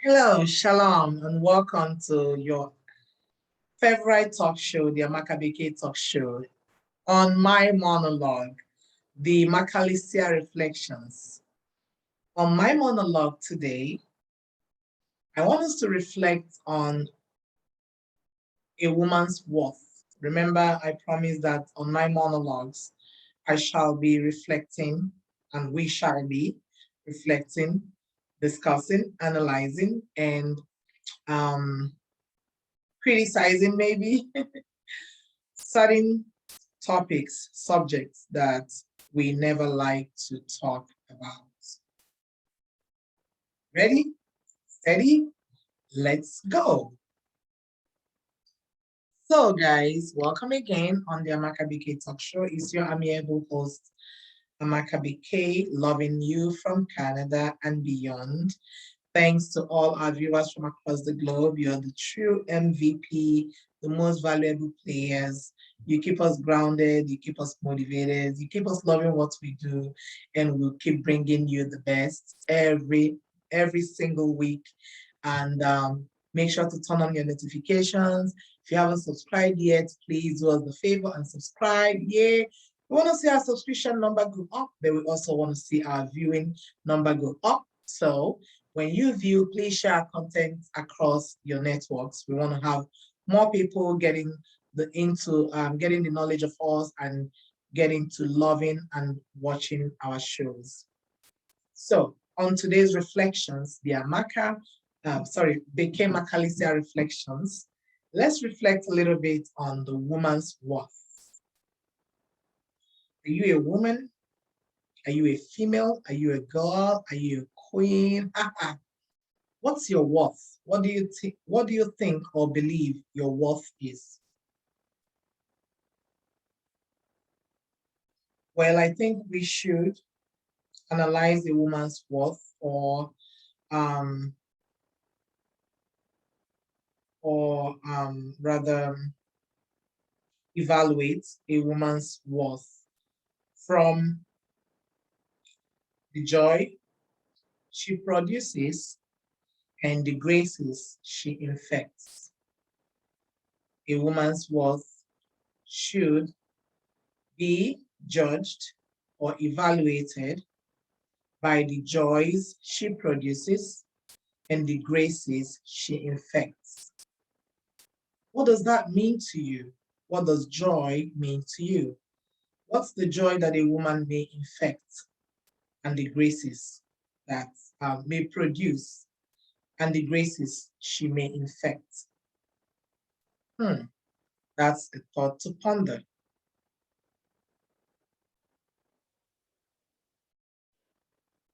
Hello, shalom, and welcome to your favorite talk show, the Makalisia talk show. On my monologue, the Makalisia reflections. On my monologue today, I want us to reflect on a woman's worth. Remember, I promised that on my monologues, I shall be reflecting, and we shall be reflecting, discussing, analyzing, and um, criticizing maybe certain topics, subjects that we never like to talk about. Ready? Steady? Let's go. So guys, welcome again on the Amaka BK Talk Show. It's your amiable host, Amaka BK, loving you from Canada and beyond. Thanks to all our viewers from across the globe. You're the true MVP, the most valuable players. You keep us grounded, you keep us motivated, you keep us loving what we do, and we'll keep bringing you the best every single week. And make sure to turn on your notifications. If you haven't subscribed yet, please do us the favor and subscribe. Yeah. We want to see our subscription number go up, but we also want to see our viewing number go up. So when you view, please share content across your networks. We want to have more people getting getting the knowledge of us and getting to loving and watching our shows. So on today's reflections, the became Makalisia reflections. Let's reflect a little bit on the woman's worth. Are you a woman? Are you a female? Are you a girl? Are you a queen? What's your worth? What do you think? What do you think or believe your worth is? Well, I think we should analyze a woman's worth um, rather evaluate a woman's worth from the joy she produces and the graces she infects. A woman's worth should be judged or evaluated by the joys she produces and the graces she infects. What does that mean to you? What does joy mean to you? What's the joy that a woman may infect and the graces that may produce and the graces she may infect? That's a thought to ponder.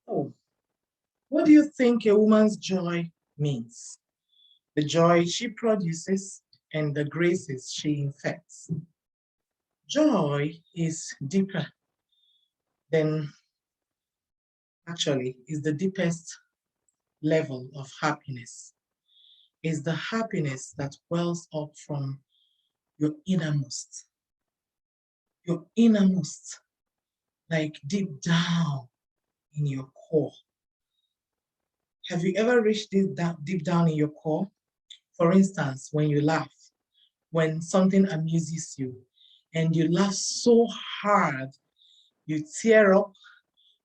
Oh, what do you think a woman's joy means? The joy she produces and the graces she infects. Joy is deeper than, actually, is the deepest level of happiness. Is the happiness that wells up from your innermost, like deep down in your core. Have you ever reached this deep down in your core? For instance, when you laugh, when something amuses you, and you laugh so hard, you tear up,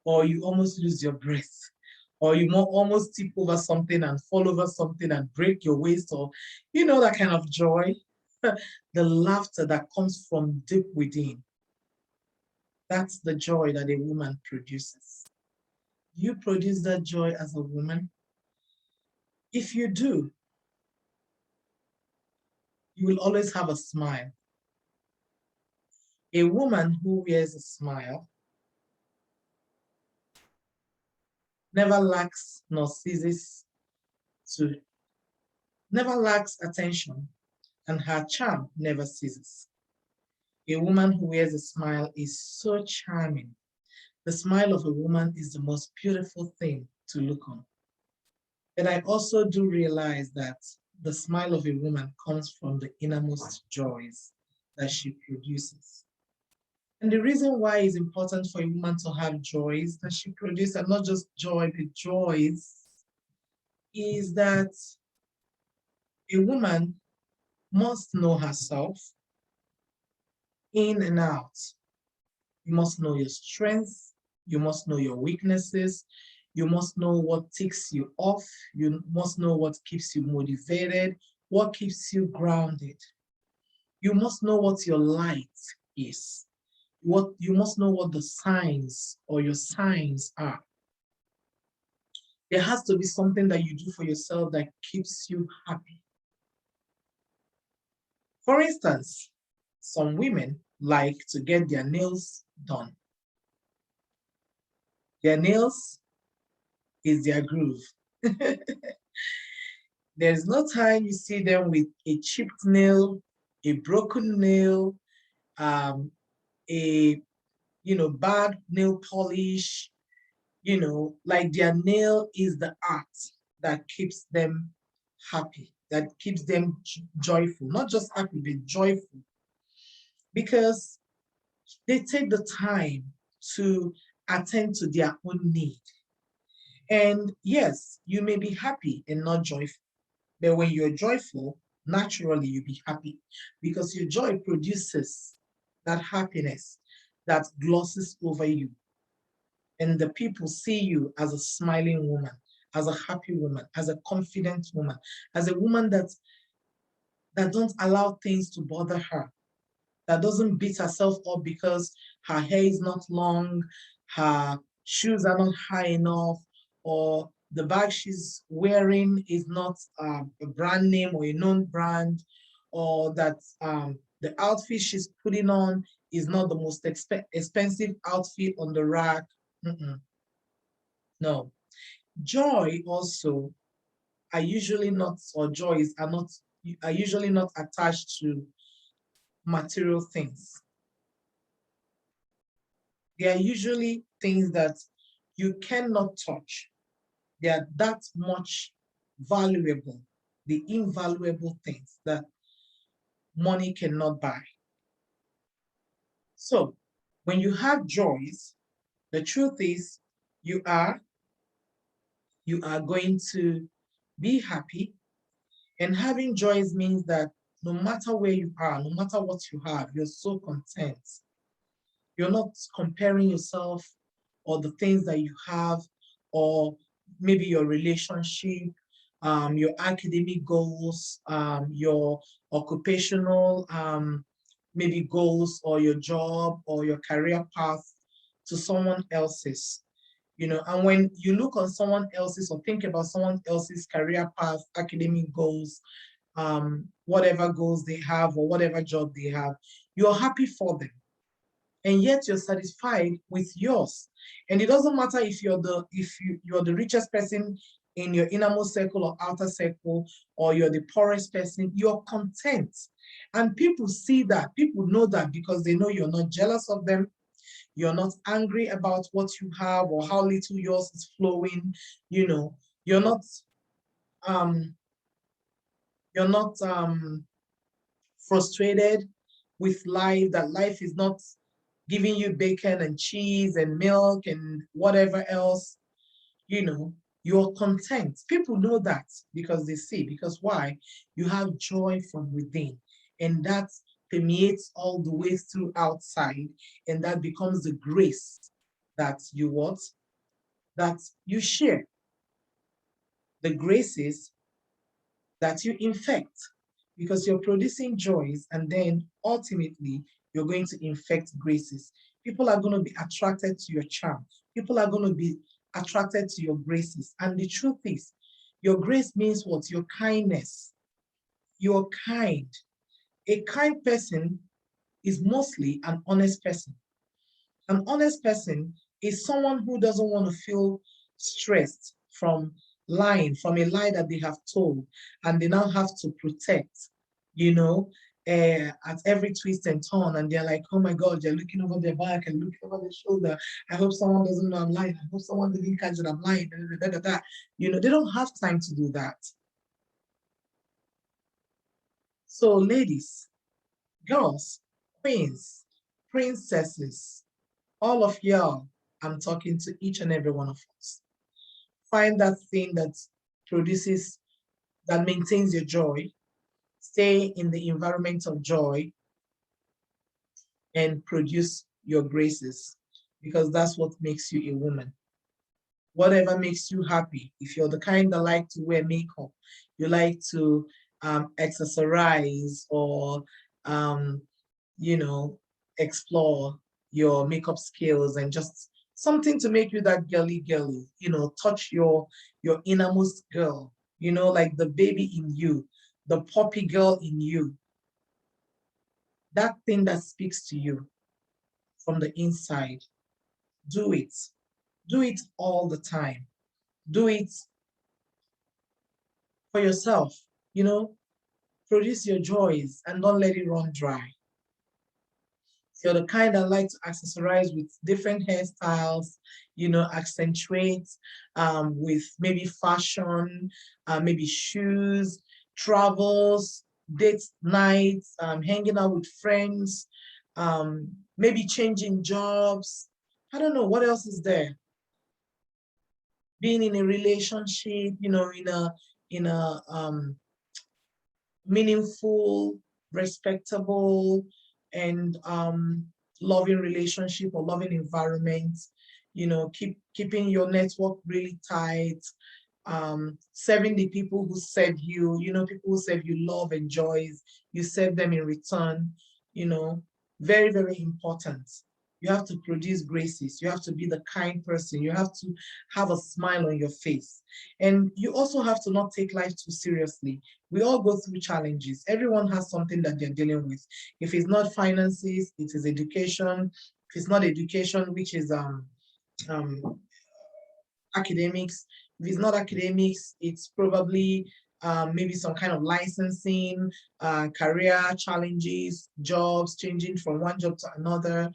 or you almost lose your breath, or you almost tip over something and fall over something and break your waist, or that kind of joy, the laughter that comes from deep within. That's the joy that a woman produces. Do you produce that joy as a woman? If you do, you will always have a smile. A woman who wears a smile never lacks nor ceases to, never lacks attention, and her charm never ceases. A woman who wears a smile is so charming. The smile of a woman is the most beautiful thing to look on. And I also do realize that the smile of a woman comes from the innermost joys that she produces. And the reason why it's important for a woman to have joys that she produces, and not just joy, but joys, is that a woman must know herself in and out. You must know your strengths. You must know your weaknesses. You must know what ticks you off. You must know what keeps you motivated, what keeps you grounded. You must know what your light is. What you must know what the signs or your signs are. There has to be something that you do for yourself that keeps you happy. For instance, some women like to get their nails done. Their nails is their groove. There's no time you see them with a chipped nail, a broken nail, a bad nail polish, like their nail is the art that keeps them happy, that keeps them joyful, not just happy, but joyful, because they take the time to attend to their own need. And yes, you may be happy and not joyful, but when you're joyful, naturally you'll be happy because your joy produces that happiness that glosses over you. And the people see you as a smiling woman, as a happy woman, as a confident woman, as a woman that don't allow things to bother her, that doesn't beat herself up because her hair is not long, her shoes are not high enough, or the bag she's wearing is not a brand name or a known brand, or that the outfit she's putting on is not the most expensive outfit on the rack. Mm-mm. No. Joy also are usually not, or joys are usually not attached to material things. They are usually things that you cannot touch. They are that much valuable, the invaluable things that money cannot buy. So when you have joys, the truth is you are going to be happy. And having joys means that no matter where you are, no matter what you have, you're so content. You're not comparing yourself or the things that you have, or maybe your relationship, your academic goals, your occupational maybe goals, or your job or your career path to someone else's. And when you look on someone else's or think about someone else's career path, academic goals, whatever goals they have or whatever job they have, you're happy for them, and yet you're satisfied with yours. And it doesn't matter if you're the richest person in your innermost circle or outer circle, or you're the poorest person, you're content. And people see that, people know that, because they know you're not jealous of them, you're not angry about what you have or how little yours is flowing. You're not um you're not frustrated with life, that life is not giving you bacon and cheese and milk and whatever else. You're content. People know that because they see. Because why? You have joy from within, and that permeates all the way through outside, and that becomes the grace that you share, the graces that you infect, because you're producing joys, and then ultimately you're going to infect graces. People are going to be attracted to your charm. People are going to be attracted to your graces. And the truth is, your grace means what? Your kindness. You're kind. A kind person is mostly an honest person. An honest person is someone who doesn't want to feel stressed from lying, from a lie that they have told, and they now have to protect, at every twist and turn. And they're like, oh my God, they're looking over their back and looking over their shoulder. I hope someone doesn't know I'm lying. I hope someone didn't catch that I'm lying. They don't have time to do that. So ladies, girls, queens, princesses, all of y'all, I'm talking to each and every one of us. Find that thing that produces, that maintains your joy. Stay in the environment of joy and produce your graces, because that's what makes you a woman. Whatever makes you happy. If you're the kind that like to wear makeup, you like to accessorize, or um, you know, explore your makeup skills, and just something to make you that girly girly, touch your innermost girl, like the baby in you, the puppy girl in you, that thing that speaks to you from the inside. Do it. Do it all the time. Do it for yourself, you know, produce your joys and don't let it run dry. If you're the kind that like to accessorize with different hairstyles, accentuate with maybe fashion, maybe shoes, travels, date nights, hanging out with friends, maybe changing jobs. I don't know what else is there. Being in a relationship, in a meaningful, respectable, and loving relationship or loving environment. Keeping your network really tight, serving the people who serve you, people who serve you love and joys, you serve them in return, you know, very, very important. You have to produce graces. You have to be the kind person. You have to have a smile on your face. And you also have to not take life too seriously. We all go through challenges. Everyone has something that they're dealing with. If it's not finances, it is education. If it's not education, which is um, academics. If it's not academics, it's probably maybe some kind of licensing, career challenges, jobs, changing from one job to another,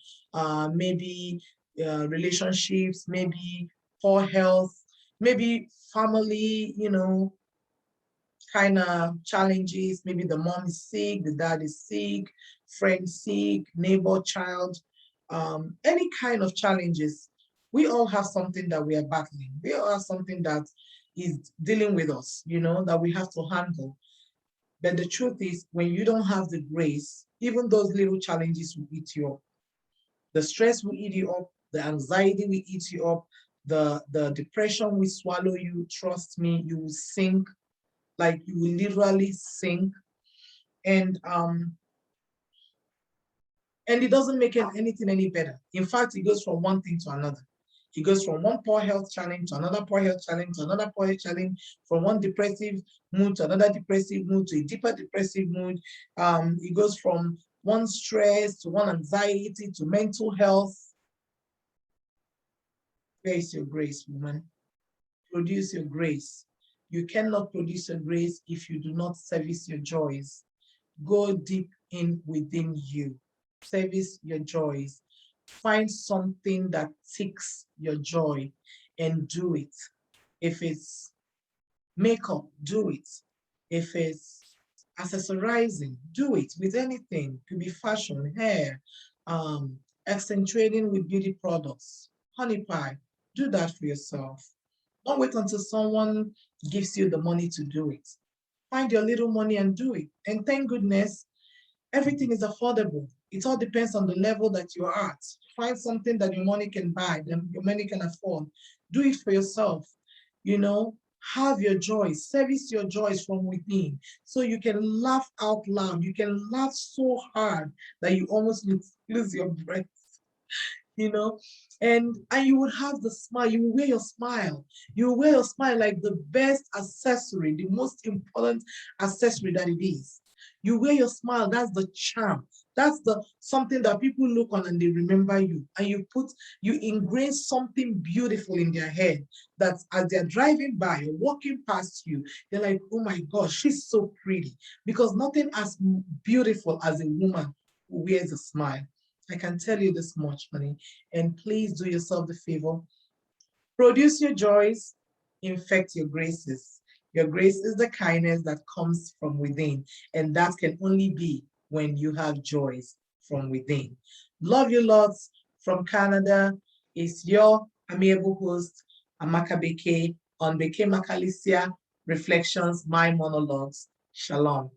maybe relationships, maybe poor health, maybe family, kind of challenges. Maybe the mom is sick, the dad is sick, friend sick, neighbor, child, any kind of challenges. We all have something that we are battling. We all have something that is dealing with us, that we have to handle. But the truth is, when you don't have the grace, even those little challenges will eat you up. The stress will eat you up, the anxiety will eat you up, the depression will swallow you. Trust me, you will sink, like you will literally sink. And it doesn't make anything any better. In fact, it goes from one thing to another. It goes from one poor health challenge to another poor health challenge to another poor health challenge, from one depressive mood to another depressive mood to a deeper depressive mood. It goes from one stress to one anxiety to mental health. Where is your grace, woman? Produce your grace. You cannot produce your grace if you do not service your joys. Go deep in within you. Service your joys. Find something that ticks your joy and do it. If it's makeup, do it. If it's accessorizing, do it with anything. It could be fashion, hair, accentuating with beauty products, honey pie. Do that for yourself. Don't wait until someone gives you the money to do it. Find your little money and do it. And thank goodness, everything is affordable. It all depends on the level that you're at. Find something that your money can buy, that your money can afford. Do it for yourself. Have your joys, service your joys from within, so you can laugh out loud. You can laugh so hard that you almost lose your breath, you know, and you would have the smile. You will wear your smile. You will wear your smile like the best accessory, the most important accessory that it is. You wear your smile. That's the charm. That's the something that people look on and they remember you. And you ingrain something beautiful in their head, that as they're driving by or walking past you, they're like, oh my gosh, she's so pretty. Because nothing as beautiful as a woman who wears a smile. I can tell you this much, honey. And please do yourself the favor. Produce your joys, infect your graces. Your grace is the kindness that comes from within, and that can only be when you have joys from within. Love you lots from Canada. It's your amiable host, Amaka Beke, on Beke Makalisia reflections, my monologues. Shalom.